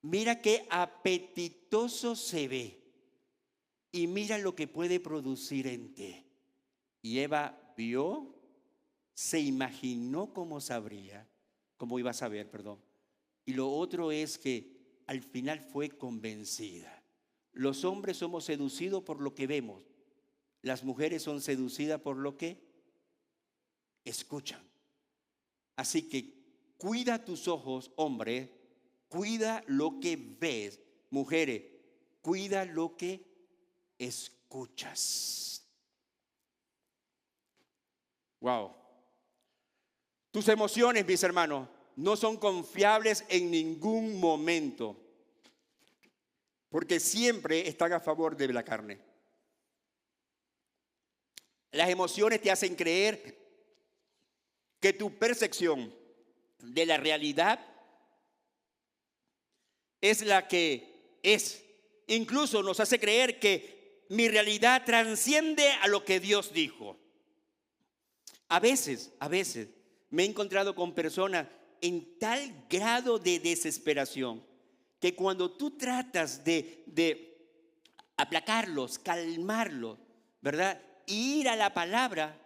[SPEAKER 1] Mira qué apetitoso se ve. Y mira lo que puede producir en ti. Y Eva vio, se imaginó cómo sabría, cómo iba a saber, perdón. Y lo otro es que al final fue convencida. Los hombres somos seducidos por lo que vemos. Las mujeres son seducidas por lo que escuchan. Así que cuida tus ojos, hombre, cuida lo que ves. Mujeres, cuida lo que escuchas. Wow. Tus emociones, mis hermanos, no son confiables en ningún momento, porque siempre están a favor de la carne. Las emociones te hacen creer que tu percepción de la realidad es la que es. Incluso nos hace creer que mi realidad trasciende a lo que Dios dijo. A veces me he encontrado con personas en tal grado de desesperación que cuando tú tratas de aplacarlos, calmarlos, ¿verdad? Y ir a la palabra,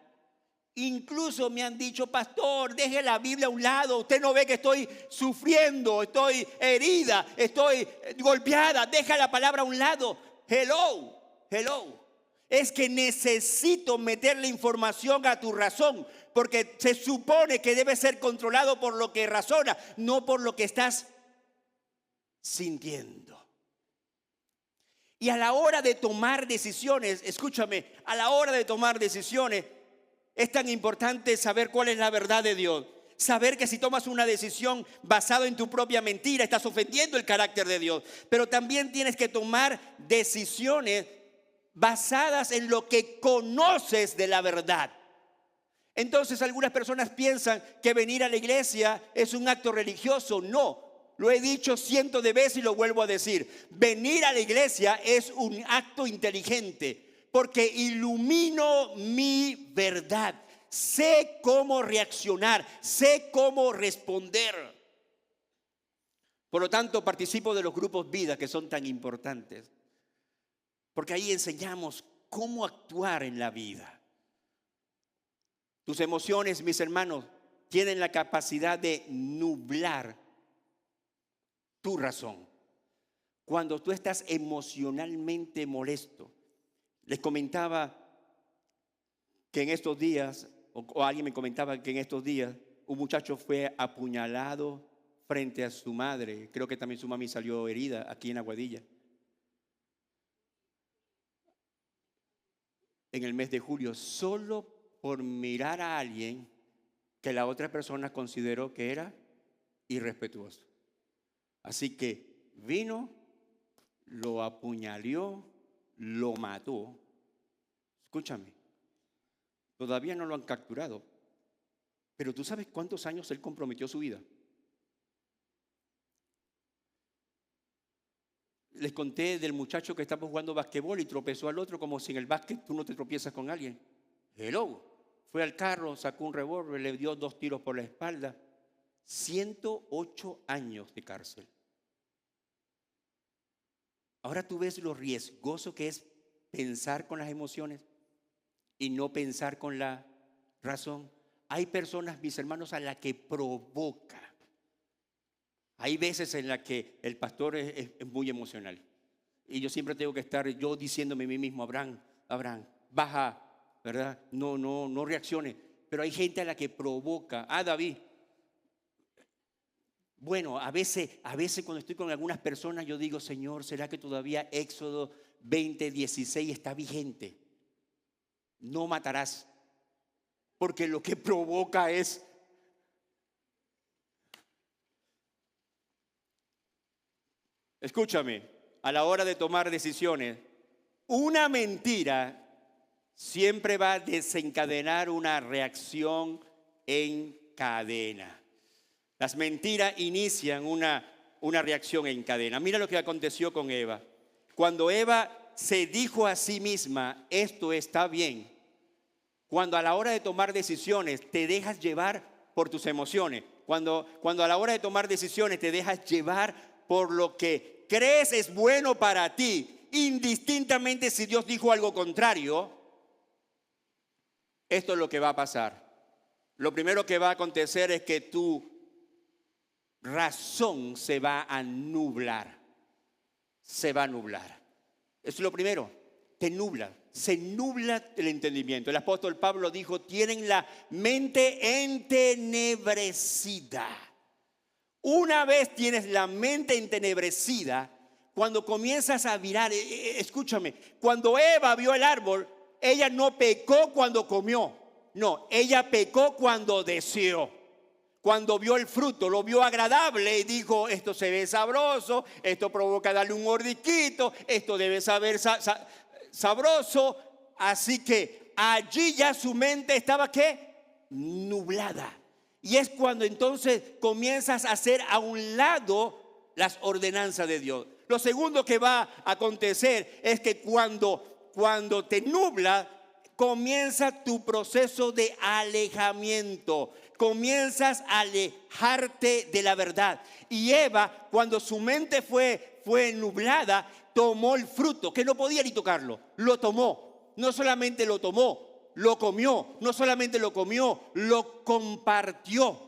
[SPEAKER 1] incluso me han dicho, pastor, deje la Biblia a un lado, usted no ve que estoy sufriendo, estoy herida, estoy golpeada, deja la palabra a un lado. Hello. Es que necesito meterle información a tu razón, porque se supone que debe ser controlado por lo que razona, no por lo que estás sintiendo. Y a la hora de tomar decisiones, escúchame, a la hora de tomar decisiones, es tan importante saber cuál es la verdad de Dios. Saber que si tomas una decisión basada en tu propia mentira, estás ofendiendo el carácter de Dios. Pero también tienes que tomar decisiones basadas en lo que conoces de la verdad. Entonces algunas personas piensan que venir a la iglesia es un acto religioso. No, lo he dicho cientos de veces y lo vuelvo a decir. Venir a la iglesia es un acto inteligente porque ilumino mi verdad. Sé cómo reaccionar, sé cómo responder. Por lo tanto, participo de los grupos vida que son tan importantes, porque ahí enseñamos cómo actuar en la vida. Tus emociones, mis hermanos, tienen la capacidad de nublar tu razón. Cuando tú estás emocionalmente molesto, les comentaba que en estos días o alguien me comentaba que en estos días un muchacho fue apuñalado frente a su madre. Creo que también su mami salió herida aquí en Aguadilla. En el mes de julio, solo por mirar a alguien que la otra persona consideró que era irrespetuoso. Así que vino, lo apuñaló, lo mató. Escúchame, todavía no lo han capturado, pero ¿tú sabes cuántos años él comprometió su vida? Les conté del muchacho que estaba jugando basquetbol y tropezó al otro, como si en el básquet tú no te tropiezas con alguien. Hello. Fue al carro, sacó un revólver, le dio 2 tiros por la espalda. 108 años de cárcel. Ahora tú ves lo riesgoso que es pensar con las emociones y no pensar con la razón. Hay personas, mis hermanos, a las que provoca. Hay veces en las que el pastor es muy emocional. Y yo siempre tengo que estar yo diciéndome a mí mismo, Abraham, baja, ¿verdad? No reaccione. Pero hay gente a la que provoca. David. Bueno, a veces cuando estoy con algunas personas yo digo, Señor, ¿será que todavía Éxodo 20:16 está vigente? No matarás. Porque lo que provoca es... Escúchame, a la hora de tomar decisiones, una mentira siempre va a desencadenar una reacción en cadena. Las mentiras inician una reacción en cadena. Mira lo que aconteció con Eva. Cuando Eva se dijo a sí misma, esto está bien. Cuando a la hora de tomar decisiones te dejas llevar por tus emociones. Cuando a la hora de tomar decisiones te dejas llevar por lo que crees es bueno para ti, indistintamente si Dios dijo algo contrario, esto es lo que va a pasar. Lo primero que va a acontecer es que tu razón se va a nublar. Se va a nublar. Eso es lo primero. Te nubla. Se nubla el entendimiento. El apóstol Pablo dijo, tienen la mente entenebrecida. Una vez tienes la mente entenebrecida, cuando comienzas a mirar, escúchame, cuando Eva vio el árbol, ella no pecó cuando comió. No, ella pecó cuando deseó. Cuando vio el fruto, lo vio agradable y dijo, esto se ve sabroso, esto provoca darle un mordisquito, esto debe saber sabroso. Así que allí ya su mente estaba, ¿qué? Nublada. Y es cuando entonces comienzas a hacer a un lado las ordenanzas de Dios. Lo segundo que va a acontecer es que cuando te nubla, comienza tu proceso de alejamiento. Comienzas a alejarte de la verdad. Y Eva, cuando su mente fue nublada, tomó el fruto, que no podía ni tocarlo. Lo tomó. No solamente lo tomó, lo comió. No solamente lo comió, lo compartió.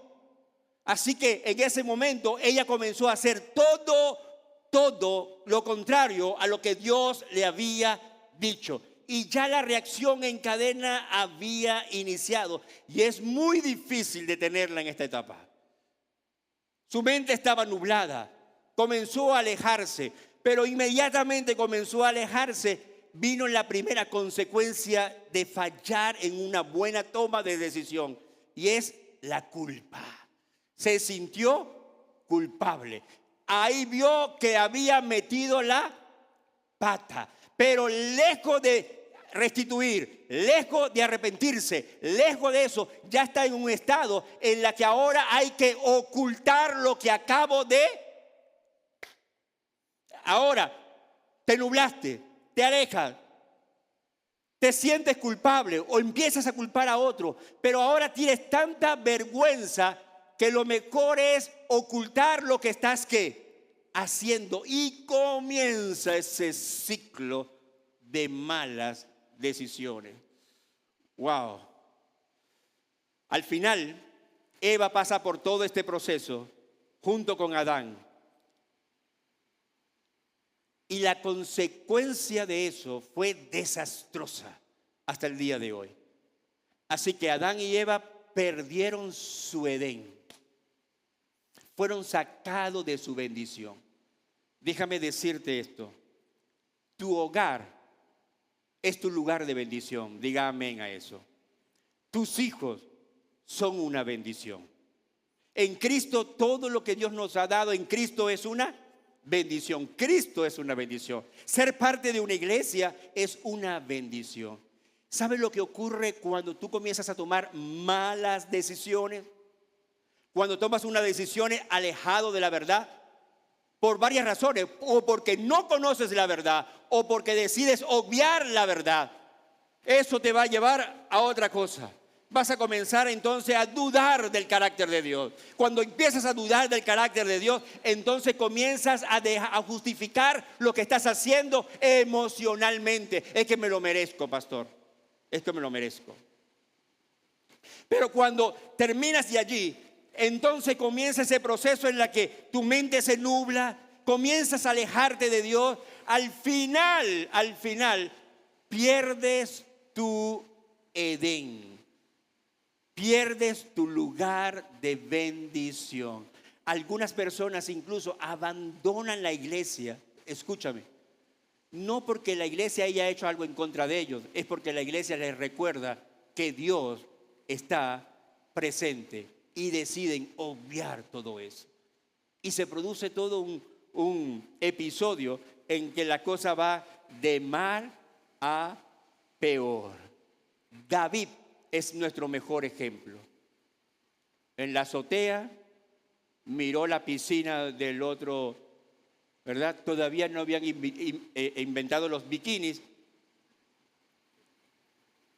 [SPEAKER 1] Así que en ese momento ella comenzó a hacer todo lo contrario a lo que Dios le había dicho. Y ya la reacción en cadena había iniciado. Y es muy difícil detenerla en esta etapa. Su mente estaba nublada. Comenzó a alejarse. Pero inmediatamente comenzó a alejarse. Vino la primera consecuencia de fallar en una buena toma de decisión. Y es la culpa. Se sintió culpable. Ahí vio que había metido la pata. Pero lejos de restituir, lejos de arrepentirse, lejos de eso, ya está en un estado en la que ahora hay que ocultar lo que acabo de. Ahora te nublaste, te alejas, te sientes culpable o empiezas a culpar a otro, pero ahora tienes tanta vergüenza que lo mejor es ocultar lo que estás haciendo, y comienza ese ciclo de malas decisiones. Wow. Al final, Eva pasa por todo este proceso junto con Adán. Y la consecuencia de eso fue desastrosa hasta el día de hoy. Así que Adán y Eva perdieron su Edén. Fueron sacados de su bendición. Déjame decirte esto. Tu hogar es tu lugar de bendición. Diga amén a eso. Tus hijos son una bendición. En Cristo todo lo que Dios nos ha dado en Cristo es una bendición. Cristo es una bendición. Ser parte de una iglesia es una bendición. ¿Sabes lo que ocurre cuando tú comienzas a tomar malas decisiones? Cuando tomas una decisión alejado de la verdad, por varias razones, o porque no conoces la verdad, o porque decides obviar la verdad. Eso te va a llevar a otra cosa. Vas a comenzar entonces a dudar del carácter de Dios. Cuando empiezas a dudar del carácter de Dios, entonces comienzas a justificar lo que estás haciendo emocionalmente. Es que me lo merezco, pastor. Es que me lo merezco. Pero cuando terminas de allí, entonces comienza ese proceso en la que tu mente se nubla, comienzas a alejarte de Dios. Al final, pierdes tu Edén. Pierdes tu lugar de bendición. Algunas personas incluso abandonan la iglesia. Escúchame. No porque la iglesia haya hecho algo en contra de ellos, es porque la iglesia les recuerda que Dios está presente y deciden obviar todo eso. Y se produce todo un episodio en que la cosa va de mal a peor. David es nuestro mejor ejemplo. En la azotea miró la piscina del otro, ¿verdad? Todavía no habían inventado los bikinis,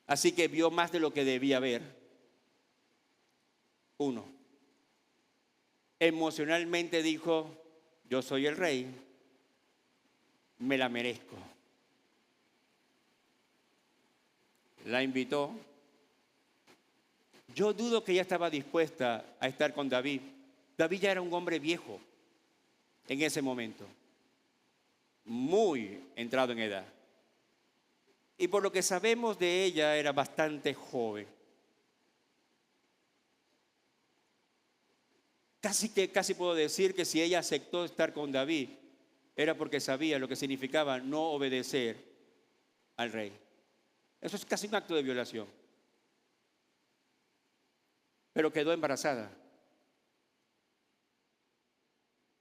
[SPEAKER 1] así que vio más de lo que debía ver. Uno, emocionalmente dijo: yo soy el rey, me la merezco. La invitó. Yo dudo que ella estaba dispuesta a estar con David. David ya era un hombre viejo en ese momento, muy entrado en edad. Y por lo que sabemos de ella, era bastante joven. Casi puedo decir que si ella aceptó estar con David, era porque sabía lo que significaba no obedecer al rey. Eso es casi un acto de violación. Pero quedó embarazada.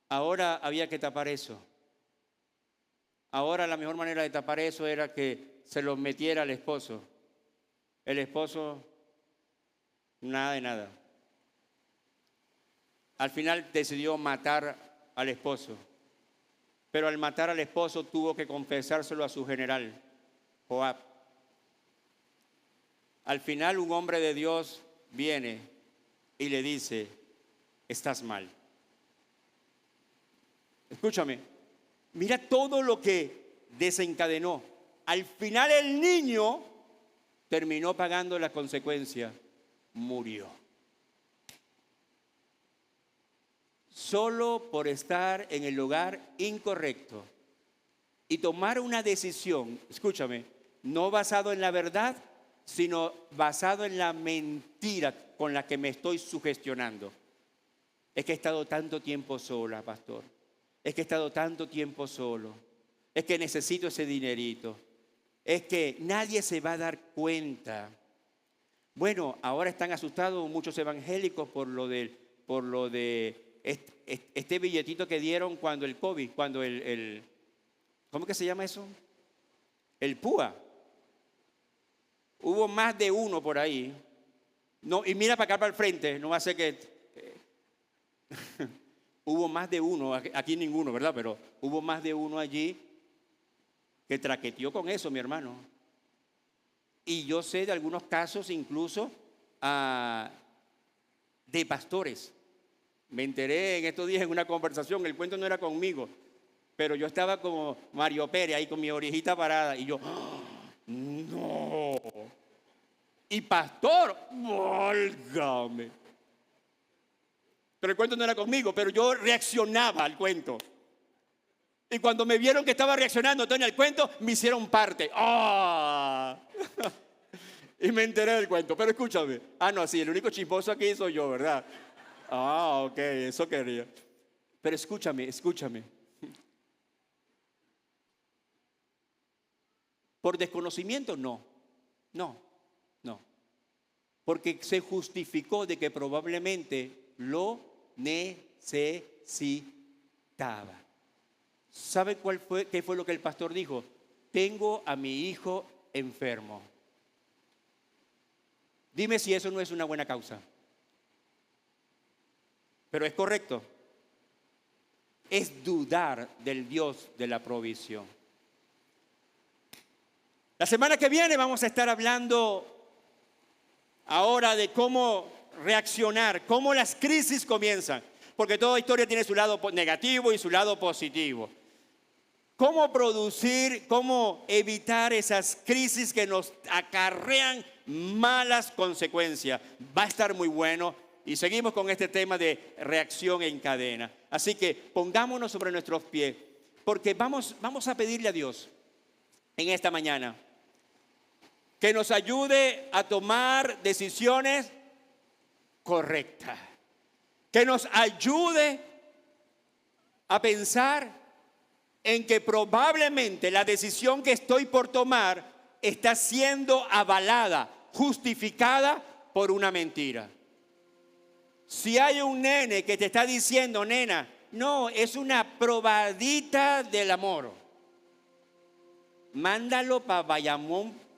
[SPEAKER 1] Ahora había que tapar eso. Ahora la mejor manera de tapar eso era que se lo metiera al esposo. El esposo, nada de nada. Al final decidió matar al esposo. Pero al matar al esposo tuvo que confesárselo a su general, Joab. Al final un hombre de Dios viene y le dice: estás mal. Escúchame, mira todo lo que desencadenó. Al final el niño terminó pagando la consecuencia, murió. Solo por estar en el lugar incorrecto y tomar una decisión, escúchame, no basado en la verdad, sino basado en la mentira con la que me estoy sugestionando. Es que he estado tanto tiempo sola, pastor. Es que he estado tanto tiempo solo. Es que necesito ese dinerito. Es que nadie se va a dar cuenta. Bueno, ahora están asustados muchos evangélicos por lo de este billetito que dieron cuando el COVID, cuando ¿cómo que se llama eso? El PUA. Hubo más de uno por ahí. No, y mira para acá, para el frente, no va a ser que hubo más de uno, aquí ninguno, ¿verdad? Pero hubo más de uno allí que traqueteó con eso, mi hermano. Y yo sé de algunos casos incluso de pastores. Me enteré en estos días en una conversación, el cuento no era conmigo, pero yo estaba como Mario Pérez ahí con mi orejita parada y yo, ¡oh, no! Y pastor, válgame. Pero el cuento no era conmigo, pero yo reaccionaba al cuento. Y cuando me vieron que estaba reaccionando Tony al cuento, me hicieron parte. ¡Ah! Y me enteré del cuento, pero escúchame. Ah, no, sí, el único chismoso aquí soy yo, ¿verdad? Ah, ok, eso quería. Pero escúchame. Por desconocimiento, no. Porque se justificó de que probablemente lo necesitaba. ¿Sabe qué fue lo que el pastor dijo? Tengo a mi hijo enfermo. Dime si eso no es una buena causa. Pero es correcto. Es dudar del Dios de la provisión. La semana que viene vamos a estar hablando ahora de cómo reaccionar, cómo las crisis comienzan. Porque toda historia tiene su lado negativo y su lado positivo. Cómo producir, cómo evitar esas crisis que nos acarrean malas consecuencias. Va a estar muy bueno. Y seguimos con este tema de reacción en cadena. Así que pongámonos sobre nuestros pies, porque vamos a pedirle a Dios en esta mañana que nos ayude a tomar decisiones correctas, que nos ayude a pensar en que probablemente la decisión que estoy por tomar está siendo avalada, justificada por una mentira. Si hay un nene que te está diciendo, nena, no, es una probadita del amor, mándalo para Bayamón,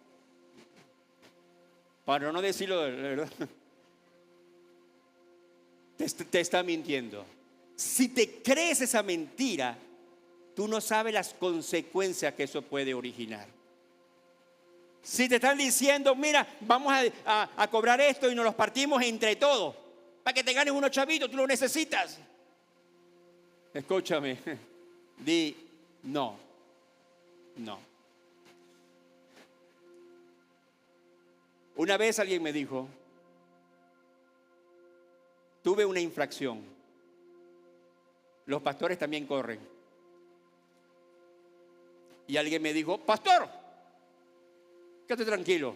[SPEAKER 1] para no decirlo de verdad. Te está mintiendo. Si te crees esa mentira, tú no sabes las consecuencias que eso puede originar. Si te están diciendo, mira, vamos a cobrar esto y nos los partimos entre todos, para que te ganes unos chavitos, tú lo necesitas. Escúchame, di no. Una vez alguien me dijo, tuve una infracción. Los pastores también corren. Y alguien me dijo, pastor, quédate tranquilo,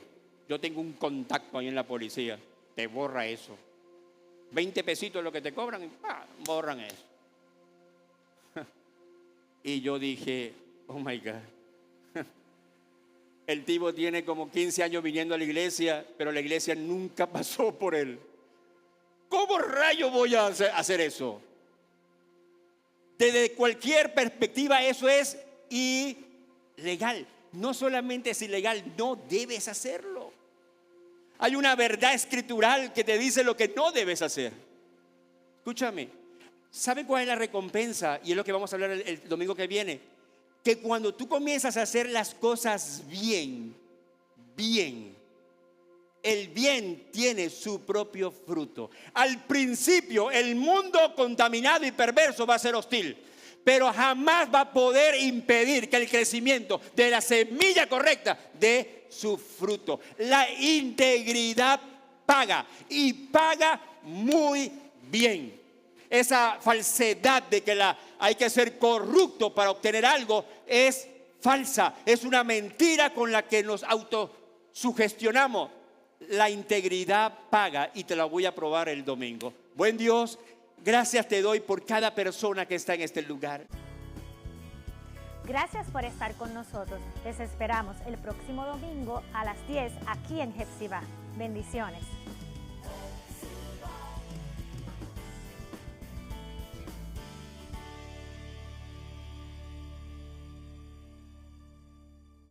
[SPEAKER 1] yo tengo un contacto ahí en la policía, te borra eso. 20 pesitos lo que te cobran y borran eso. Y yo dije, oh my God. El tipo tiene como 15 años viniendo a la iglesia, pero la iglesia nunca pasó por él. ¿Cómo rayo voy a hacer eso? Desde cualquier perspectiva eso es ilegal. No solamente es ilegal, no debes hacerlo. Hay una verdad escritural que te dice lo que no debes hacer. Escúchame, ¿sabe cuál es la recompensa? Y es lo que vamos a hablar el domingo que viene. Que cuando tú comienzas a hacer las cosas bien, el bien tiene su propio fruto. Al principio, el mundo contaminado y perverso va a ser hostil, pero jamás va a poder impedir que el crecimiento de la semilla correcta dé su fruto. La integridad paga, y paga muy bien. Esa falsedad de que hay que ser corrupto para obtener algo es falsa, es una mentira con la que nos autosugestionamos. La integridad paga, y te la voy a probar el domingo. Buen Dios, gracias te doy por cada persona que está en este lugar.
[SPEAKER 2] Gracias por estar con nosotros. Les esperamos el próximo domingo a las 10 aquí en Hepzibah. Bendiciones.